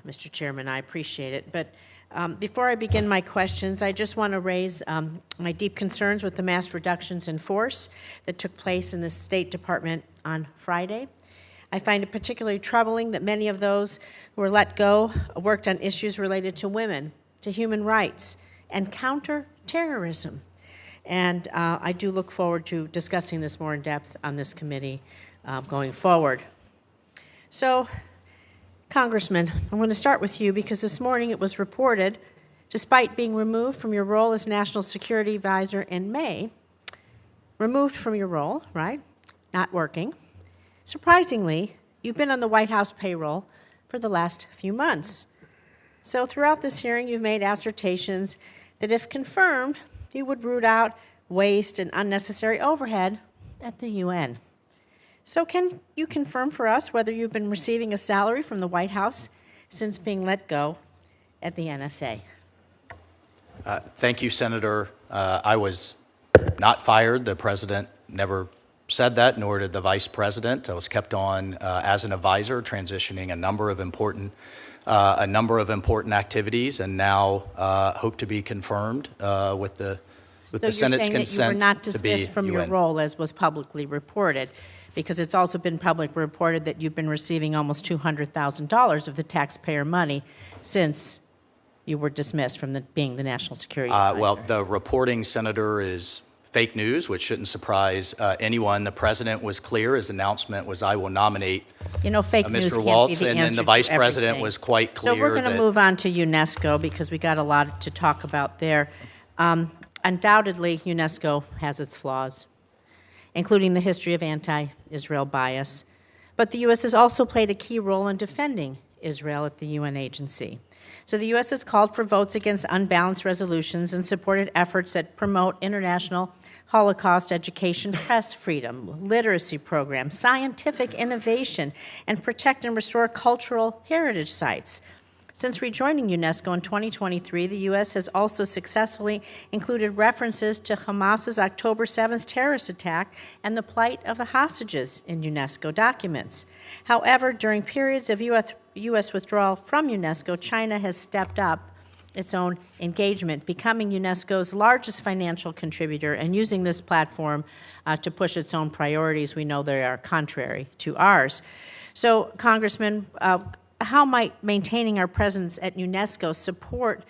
Mr. Chairman. I appreciate it. But before I begin my questions, I just want to raise my deep concerns with the mass reductions in force that took place in the State Department on Friday. I find it particularly troubling that many of those who were let go worked on issues related to women, to human rights, and counterterrorism. And I do look forward to discussing this more in depth on this committee going forward. So, Congressman, I'm going to start with you because this morning it was reported, despite being removed from your role as National Security Advisor in May, removed from your role, right? Not working. Surprisingly, you've been on the White House payroll for the last few months. So throughout this hearing, you've made assertions that if confirmed, you would root out waste and unnecessary overhead at the UN. So can you confirm for us whether you've been receiving a salary from the White House since being let go at the NSA? Thank you, Senator. I was not fired. The president never said that, nor did the vice president. I was kept on as an advisor, transitioning a number of important activities, and now hope to be confirmed with the Senate's consent. So you're saying that you were not dismissed from your role, as was publicly reported, because it's also been publicly reported that you've been receiving almost $200,000 of the taxpayer money since you were dismissed from being the National Security Advisor. Well, the reporting, Senator, is fake news, which shouldn't surprise anyone. The president was clear. His announcement was, I will nominate fake news Mr. can't Waltz, be the and answer then the to vice president everything. was quite clear. So we're going to move on to UNESCO because we got a lot to talk about there. Undoubtedly, UNESCO has its flaws, including the history of anti-Israel bias. But the U.S. has also played a key role in defending Israel at the UN agency. So the U.S. has called for votes against unbalanced resolutions and supported efforts that promote international Holocaust education, press freedom, literacy programs, scientific innovation, and protect and restore cultural heritage sites. Since rejoining UNESCO in 2023, the U.S. has also successfully included references to Hamas's October 7th terrorist attack and the plight of the hostages in UNESCO documents. However, during periods of U.S. withdrawal from UNESCO, China has stepped up its own engagement, becoming UNESCO's largest financial contributor and using this platform to push its own priorities. We know they are contrary to ours. So, Congressman, how might maintaining our presence at UNESCO support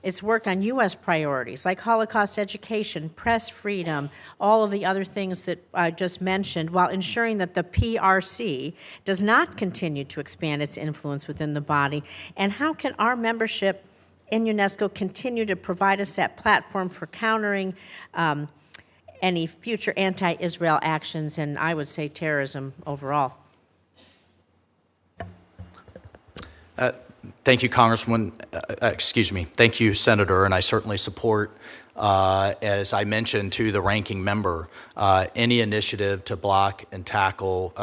its work on U.S. priorities like Holocaust education, press freedom, all of the other things that I just mentioned, while ensuring that the PRC does not continue to expand its influence within the body? And how can our membership in UNESCO continue to provide us that platform for countering any future anti-Israel actions and, I would say, terrorism overall? Thank you, Congressman. Thank you, Senator. And I certainly support, as I mentioned to the ranking member, any initiative to block and tackle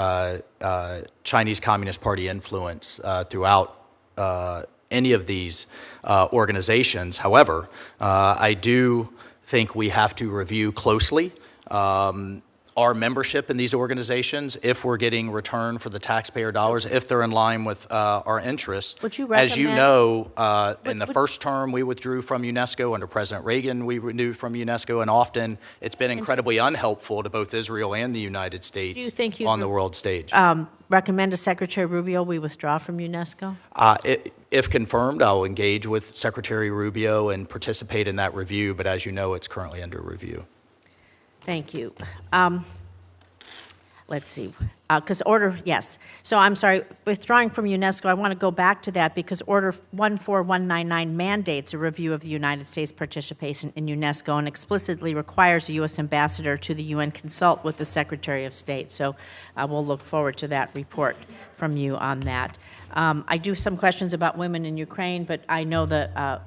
Chinese Communist Party influence throughout any of these organizations. However, I do think we have to review closely our membership in these organizations, if we're getting return for the taxpayer dollars, if they're in line with our interests. Would you recommend, as you know, in the first term we withdrew from UNESCO. Under President Reagan, we renewed from UNESCO, and often it's been incredibly unhelpful to both Israel and the United States on the world stage. Recommend to Secretary Rubio we withdraw from UNESCO? If confirmed, I'll engage with Secretary Rubio and participate in that review, but as you know, it's currently under review. Thank you. Let's see, because yes. So I'm sorry, withdrawing from UNESCO, I want to go back to that because Order 14199 mandates a review of the United States participation in UNESCO and explicitly requires a U.S. ambassador to the UN consult with the Secretary of State. So we'll look forward to that report from you on that. I do have some questions about women in Ukraine, but I know that,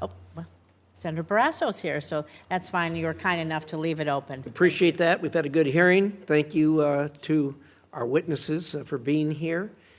Senator Barrasso's here, so that's fine. You were kind enough to leave it open. Appreciate that. We've had a good hearing. Thank you to our witnesses for being here.